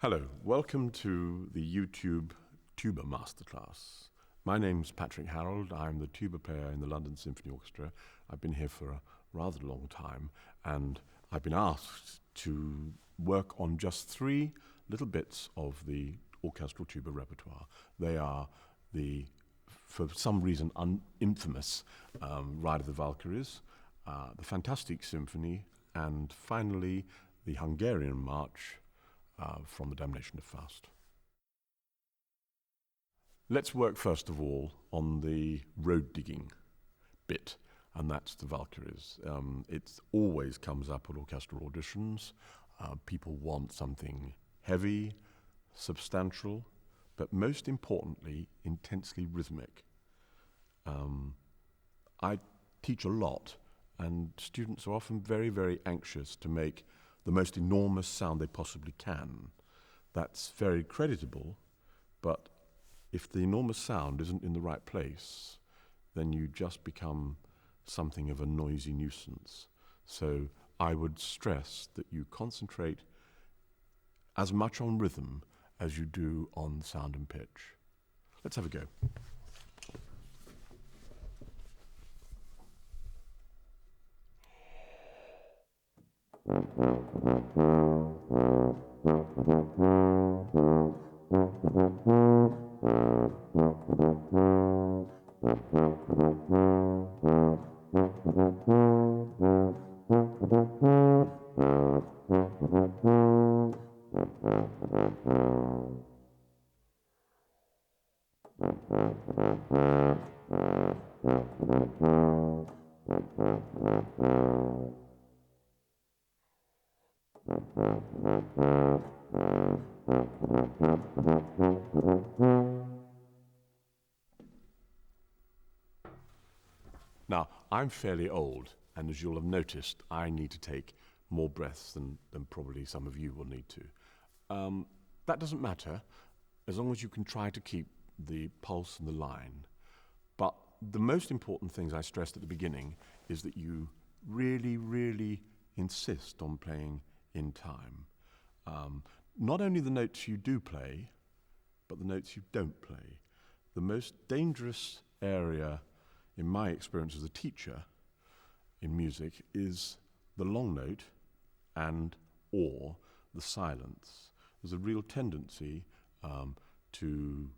Hello, welcome to the YouTube Tuba Masterclass. My name's Patrick Harold. I'm the tuba player in the London Symphony Orchestra. I've been here for a rather long time, and I've been asked to work on just three little bits of the orchestral tuba repertoire. They are the, for some reason, infamous Ride of the Valkyries, the Fantastique Symphony, and finally the Hungarian March, from the Damnation of Faust. Let's work first of all on the road digging bit, and that's the Valkyries. It always comes up at orchestral auditions. People want something heavy, substantial, but most importantly, intensely rhythmic. I teach a lot, and students are often very, very anxious to make the most enormous sound they possibly can. That's very creditable, but if the enormous sound isn't in the right place, then you just become something of a noisy nuisance. So I would stress that you concentrate as much on rhythm as you do on sound and pitch. Let's have a go. Now, I'm fairly old, and as you'll have noticed, I need to take more breaths than probably some of you will need to. That doesn't matter, as long as you can try to keep the pulse and the line. But the most important things I stressed at the beginning is that you really, really insist on playing in time. Not only the notes you do play, but the notes you don't play. The most dangerous area, in my experience as a teacher in music, is the long note and or the silence. There's a real tendency to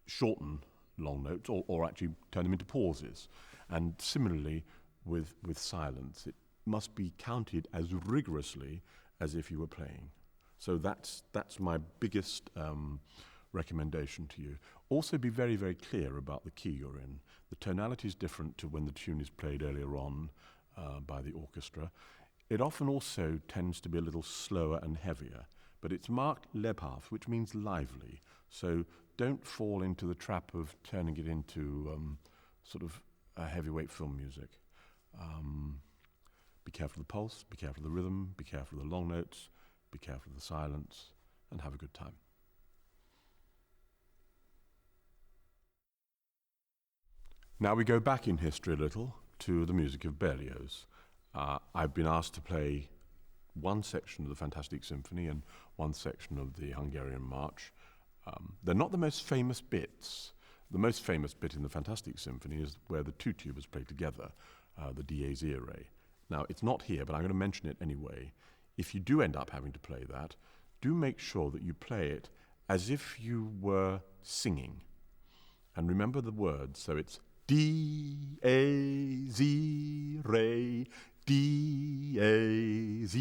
shorten long notes or actually turn them into pauses. And similarly with silence, it must be counted as rigorously as if you were playing. So that's my biggest recommendation to you. Also be very, very clear about the key you're in. The tonality is different to when the tune is played earlier on by the orchestra. It often also tends to be a little slower and heavier, but it's marked lebhaft, which means lively. So don't fall into the trap of turning it into sort of a heavyweight film music. Be careful of the pulse, be careful of the rhythm, be careful of the long notes, be careful of the silence, and have a good time. Now we go back in history a little to the music of Berlioz. I've been asked to play one section of the Fantastique Symphony and one section of the Hungarian March. They're not the most famous bits. The most famous bit in the Fantastique Symphony is where the two tubas play together, the Dies Irae. Now, it's not here, but I'm going to mention it anyway. If you do end up having to play that, do make sure that you play it as if you were singing. And remember the words, so it's Dies Irae, Dies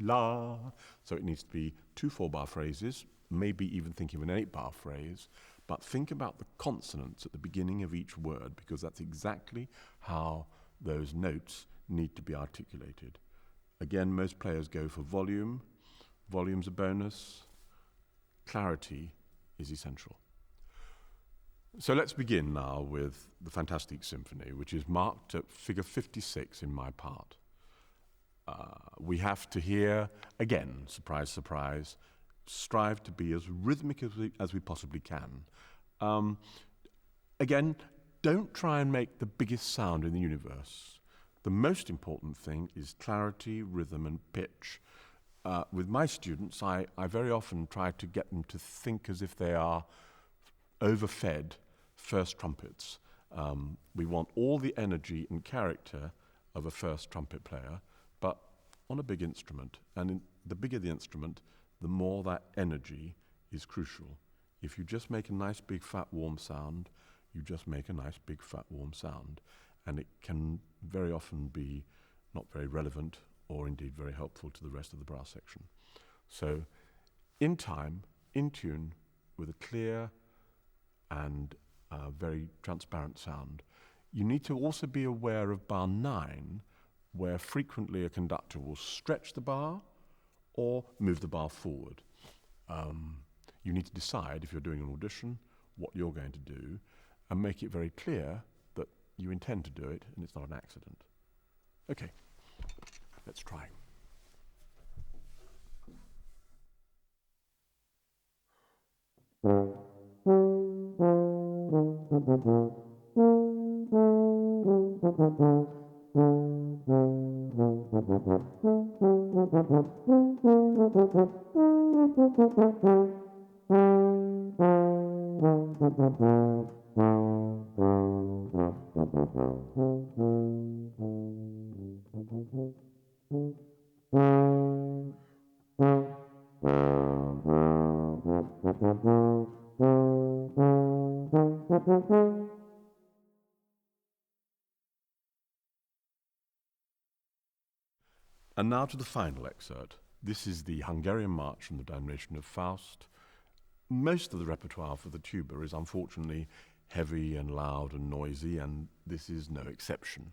La. So it needs to be two 4-bar phrases, maybe even thinking of an 8-bar phrase, but think about the consonants at the beginning of each word, because that's exactly how those notes need to be articulated. Again, most players go for volume. Volume's a bonus. Clarity is essential. So let's begin now with the Fantastique Symphony, which is marked at figure 56 in my part. We have to hear, again, surprise, surprise, strive to be as rhythmic as we possibly can. Again, don't try and make the biggest sound in the universe. The most important thing is clarity, rhythm, and pitch. with my students, I very often try to get them to think as if they are overfed first trumpets. We want all the energy and character of a first trumpet player, but on a big instrument. And the bigger the instrument, the more that energy is crucial. If you just make a nice big fat warm sound, you just make a nice big fat warm sound. And it can very often be not very relevant or indeed very helpful to the rest of the brass section. So in time, in tune, with a clear and very transparent sound. You need to also be aware of bar 9, where frequently a conductor will stretch the bar or move the bar forward. You need to decide, if you're doing an audition, what you're going to do, and make it very clear that you intend to do it and it's not an accident. Okay, let's try. And now to the final excerpt. This is the Hungarian March from the Damnation of Faust. Most of the repertoire for the tuba is unfortunately heavy and loud and noisy, and this is no exception.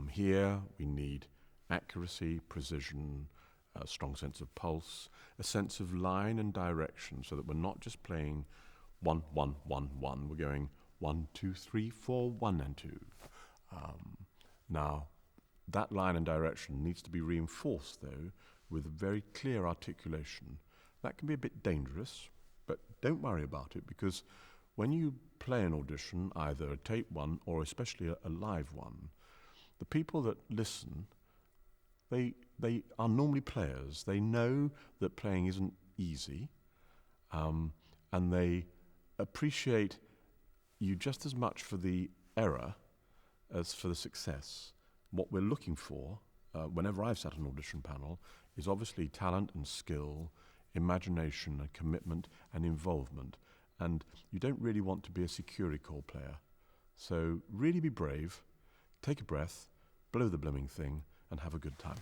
Here we need accuracy, precision, a strong sense of pulse, a sense of line and direction, so that we're not just playing 1, 1, 1, 1. We're going 1, 2, 3, 4, 1 and 2. Now, that line and direction needs to be reinforced, though, with a very clear articulation. That can be a bit dangerous, but don't worry about it, because when you play an audition, either a tape one or especially a live one, the people that listen, they are normally players. They know that playing isn't easy, and they appreciate you just as much for the error as for the success. What we're looking for, whenever I've sat an audition panel, is obviously talent and skill, imagination and commitment and involvement. And you don't really want to be a security call player. So really be brave, take a breath, blow the blooming thing, and have a good time.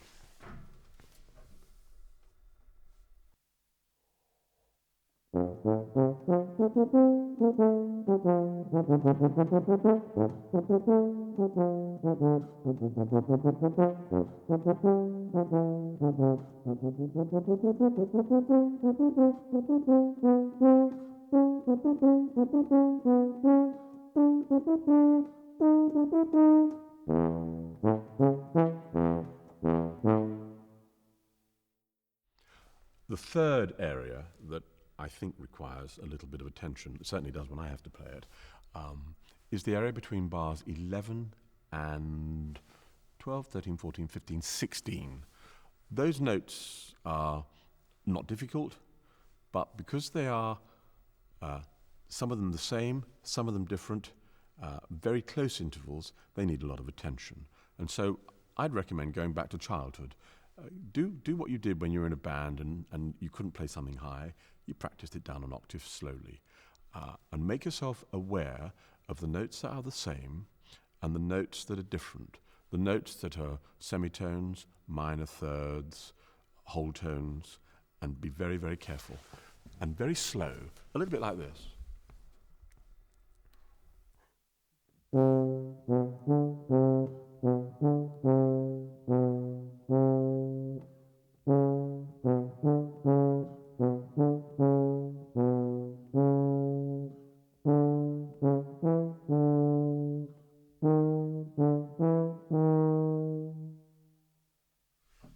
The third area that I think requires a little bit of attention, it certainly does when I have to play it, is the area between bars 11 and 12, 13, 14, 15, 16. Those notes are not difficult, but because they are some of them the same, some of them different, very close intervals, they need a lot of attention. And so I'd recommend going back to childhood. Do what you did when you were in a band and you couldn't play something high. You practiced it down an octave slowly. And make yourself aware of the notes that are the same and the notes that are different. The notes that are semitones, minor thirds, whole tones, and be very, very careful. And very slow, a little bit like this.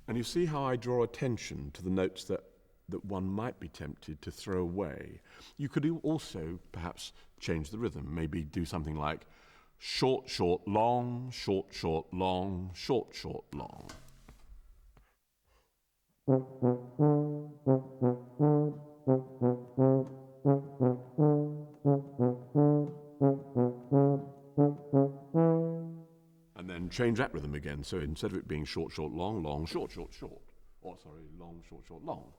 And you see how I draw attention to the notes that one might be tempted to throw away. You could also perhaps change the rhythm, maybe do something like short, short, long, short, short, long, short, short, long. And then change that rhythm again. So instead of it being short, short, long, long, short, short, short. Or sorry, long, short, short, long.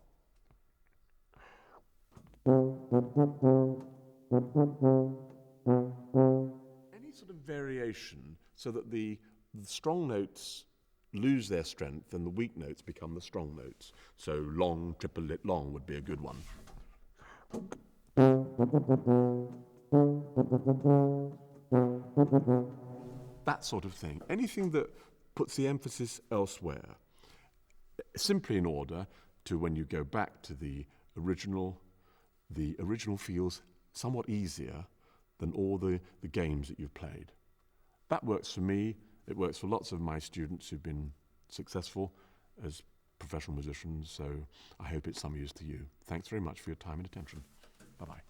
Any sort of variation so that the strong notes lose their strength and the weak notes become the strong notes. So long, triplet long would be a good one. That sort of thing. Anything that puts the emphasis elsewhere, simply in order to, when you go back to the original feels somewhat easier than all the games that you've played. That works for me. It works for lots of my students who've been successful as professional musicians, so I hope it's some use to you. Thanks very much for your time and attention. Bye-bye.